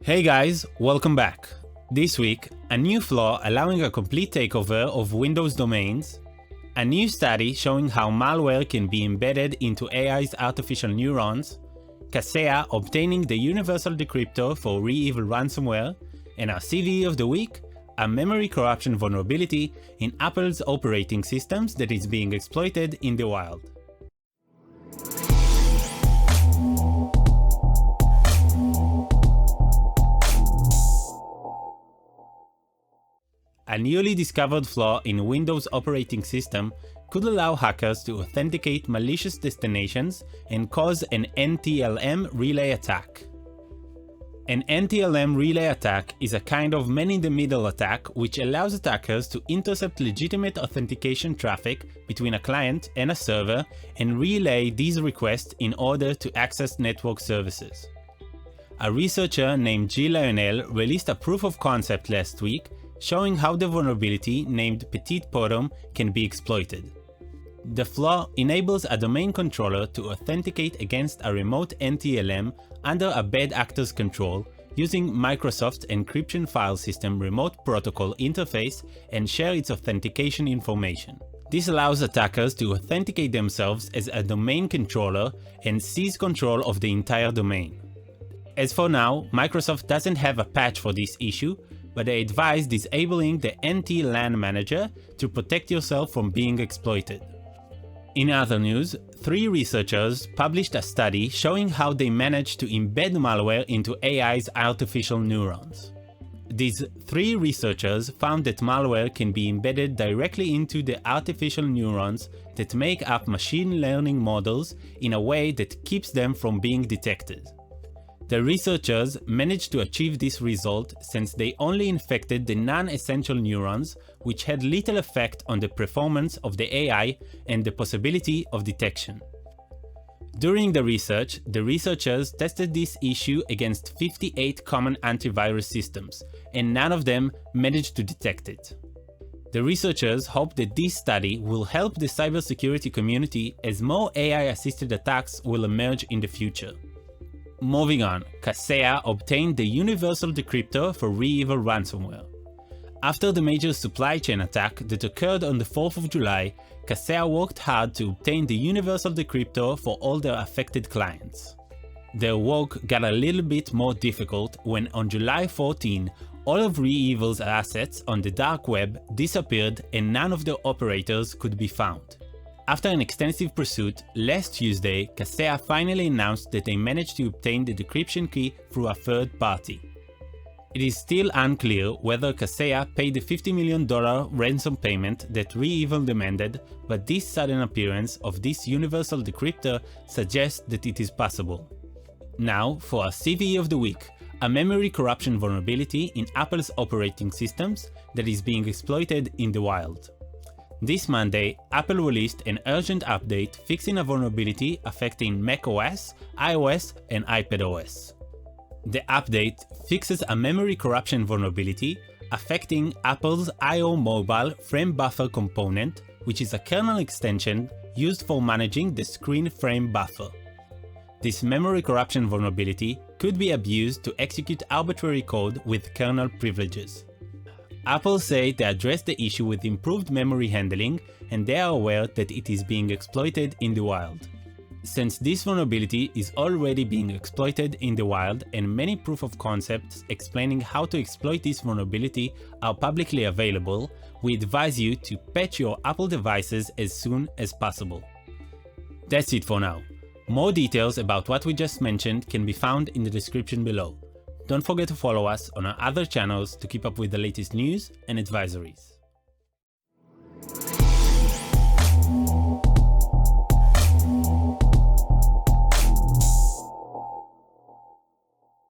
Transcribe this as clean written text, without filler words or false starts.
Hey guys, welcome back. This week, a new flaw allowing a complete takeover of Windows domains, a new study showing how malware can be embedded into AI's artificial neurons, Kaseya obtaining the universal decryptor for REvil ransomware, and our CVE of the week, a memory corruption vulnerability in Apple's operating systems that is being exploited in the wild. A newly discovered flaw in Windows operating system could allow hackers to authenticate malicious destinations and cause an NTLM relay attack. An NTLM relay attack is a kind of man-in-the-middle attack which allows attackers to intercept legitimate authentication traffic between a client and a server and relay these requests in order to access network services. A researcher named G. Lionel released a proof of concept last week showing how the vulnerability named PetitePotam can be exploited. The flaw enables a domain controller to authenticate against a remote NTLM under a bad actor's control using Microsoft's encryption file system remote protocol interface and share its authentication information. This allows attackers to authenticate themselves as a domain controller and seize control of the entire domain. As for now, Microsoft doesn't have a patch for this issue, but they advise disabling the NT-LAN manager to protect yourself from being exploited. In other news, 3 researchers published a study showing how they managed to embed malware into AI's artificial neurons. These 3 researchers found that malware can be embedded directly into the artificial neurons that make up machine learning models in a way that keeps them from being detected. The researchers managed to achieve this result since they only infected the non-essential neurons, which had little effect on the performance of the AI and the possibility of detection. During the research, the researchers tested this issue against 58 common antivirus systems, and none of them managed to detect it. The researchers hope that this study will help the cybersecurity community as more AI-assisted attacks will emerge in the future. Moving on, Kaseya obtained the universal decryptor for REvil ransomware. After the major supply chain attack that occurred on the 4th of July, Kaseya worked hard to obtain the universal decryptor for all their affected clients. Their work got a little bit more difficult when on July 14, all of REvil's assets on the dark web disappeared and none of their operators could be found. After an extensive pursuit, last Tuesday, Kaseya finally announced that they managed to obtain the decryption key through a third party. It is still unclear whether Kaseya paid the $50 million ransom payment that REvil demanded, but this sudden appearance of this universal decryptor suggests that it is possible. Now for our CVE of the week, a memory corruption vulnerability in Apple's operating systems that is being exploited in the wild. This Monday, Apple released an urgent update fixing a vulnerability affecting macOS, iOS, and iPadOS. The update fixes a memory corruption vulnerability affecting Apple's I/O mobile frame buffer component, which is a kernel extension used for managing the screen frame buffer. This memory corruption vulnerability could be abused to execute arbitrary code with kernel privileges. Apple say they addressed the issue with improved memory handling and they are aware that it is being exploited in the wild. Since this vulnerability is already being exploited in the wild and many proof of concepts explaining how to exploit this vulnerability are publicly available, we advise you to patch your Apple devices as soon as possible. That's it for now. More details about what we just mentioned can be found in the description below. Don't forget to follow us on our other channels to keep up with the latest news and advisories.